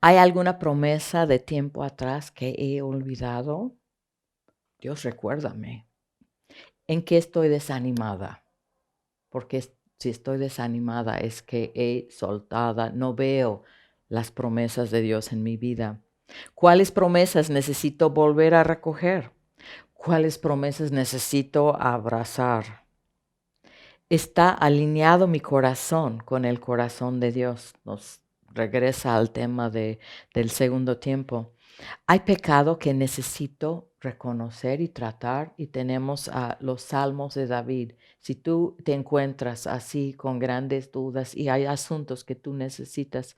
¿Hay alguna promesa de tiempo atrás que he olvidado? Dios, recuérdame. ¿En qué estoy desanimada? Porque si estoy desanimada es que he soltado, no veo las promesas de Dios en mi vida. ¿Cuáles promesas necesito volver a recoger? ¿Cuáles promesas necesito abrazar? ¿Está alineado mi corazón con el corazón de Dios? Nos regresa al tema del segundo tiempo. Hay pecado que necesito reconocer y tratar, y tenemos los salmos de David. Si tú te encuentras así con grandes dudas y hay asuntos que tú necesitas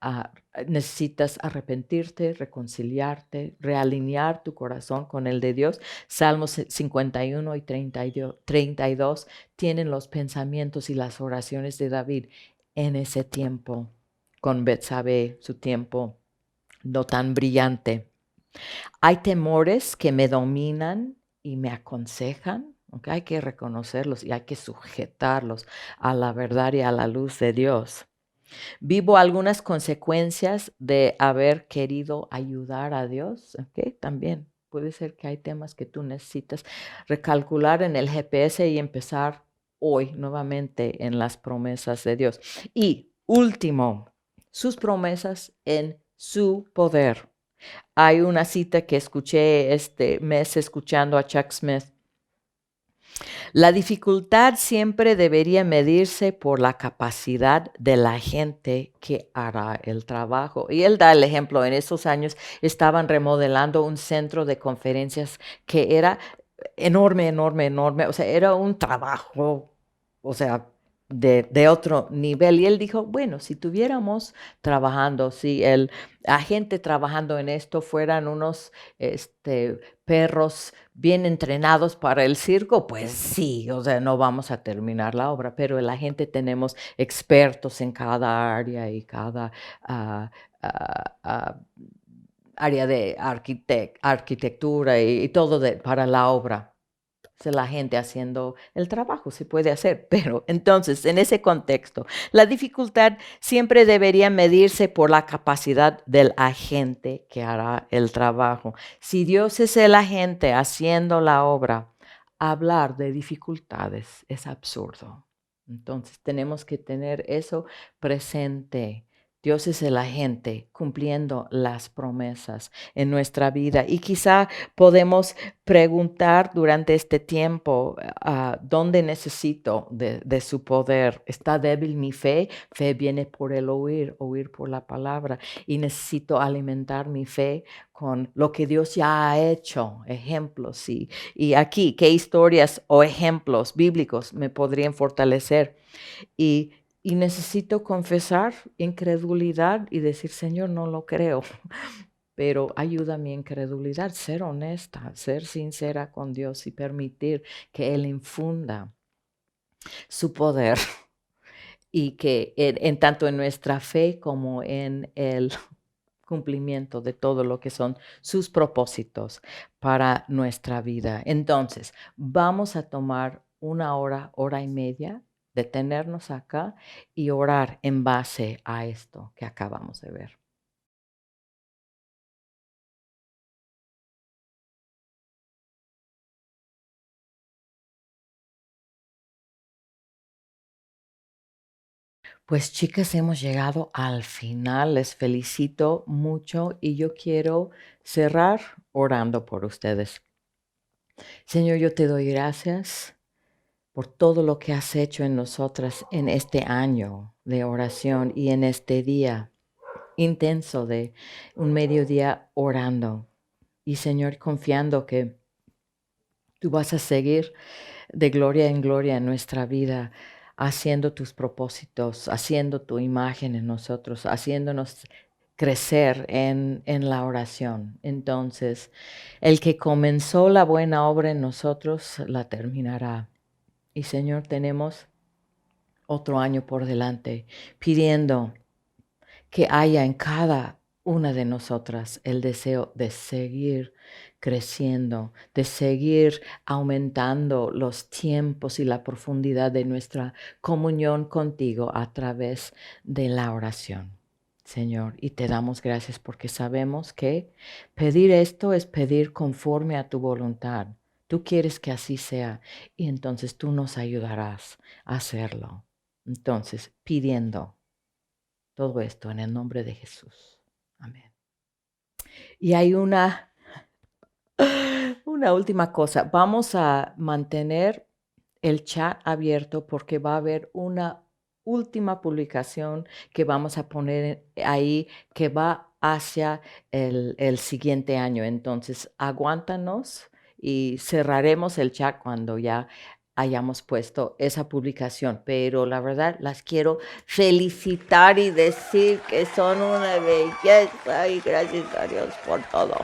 arrepentirte, reconciliarte, realinear tu corazón con el de Dios, Salmos 51 y 32 tienen los pensamientos y las oraciones de David en ese tiempo, con Betsabé, su tiempo no tan brillante. Hay temores que me dominan y me aconsejan, ¿ok? Hay que reconocerlos y hay que sujetarlos a la verdad y a la luz de Dios. Vivo algunas consecuencias de haber querido ayudar a Dios, ¿ok? También puede ser que hay temas que tú necesitas recalcular en el GPS y empezar hoy nuevamente en las promesas de Dios. Y último, sus promesas en su poder. Hay una cita que escuché este mes escuchando a Chuck Smith. La dificultad siempre debería medirse por la capacidad de la gente que hará el trabajo. Y él da el ejemplo, en esos años estaban remodelando un centro de conferencias que era enorme, enorme, enorme. O sea, era un trabajo, o sea, de otro nivel. Y él dijo, bueno, si tuviéramos trabajando, si el agente trabajando en esto fueran unos perros bien entrenados para el circo, pues sí, o sea, no vamos a terminar la obra, pero la gente tenemos expertos en cada área y cada ah, ah, ah, área de arquitectura y todo para la obra. Es la gente haciendo el trabajo, se puede hacer, pero entonces en ese contexto, la dificultad siempre debería medirse por la capacidad del agente que hará el trabajo. Si Dios es el agente haciendo la obra, hablar de dificultades es absurdo. Entonces tenemos que tener eso presente. Dios es el agente cumpliendo las promesas en nuestra vida y quizá podemos preguntar durante este tiempo, ¿dónde necesito de su poder? ¿Está débil mi fe? Fe viene por el oír, oír por la palabra. Y necesito alimentar mi fe con lo que Dios ya ha hecho, ejemplos. Y aquí, ¿qué historias o ejemplos bíblicos me podrían fortalecer? Y, y necesito confesar incredulidad y decir, Señor, no lo creo. Pero ayuda a mi incredulidad, ser honesta, ser sincera con Dios y permitir que Él infunda su poder y que en tanto en nuestra fe como en el cumplimiento de todo lo que son sus propósitos para nuestra vida. Entonces, vamos a tomar una hora, hora y media, detenernos acá y orar en base a esto que acabamos de ver. Pues chicas, hemos llegado al final. Les felicito mucho y yo quiero cerrar orando por ustedes. Señor, yo te doy gracias por todo lo que has hecho en nosotras en este año de oración y en este día intenso de un mediodía orando. Y Señor, confiando que Tú vas a seguir de gloria en gloria en nuestra vida, haciendo tus propósitos, haciendo tu imagen en nosotros, haciéndonos crecer en la oración. Entonces, el que comenzó la buena obra en nosotros, la terminará. Y Señor, tenemos otro año por delante, pidiendo que haya en cada una de nosotras el deseo de seguir creciendo, de seguir aumentando los tiempos y la profundidad de nuestra comunión contigo a través de la oración, Señor. Y te damos gracias porque sabemos que pedir esto es pedir conforme a tu voluntad. Tú quieres que así sea y entonces tú nos ayudarás a hacerlo. Entonces, pidiendo todo esto en el nombre de Jesús. Amén. Y hay una última cosa. Vamos a mantener el chat abierto porque va a haber una última publicación que vamos a poner ahí que va hacia el siguiente año. Entonces, aguántanos y cerraremos el chat cuando ya hayamos puesto esa publicación. Pero la verdad, las quiero felicitar y decir que son una belleza y gracias a Dios por todo.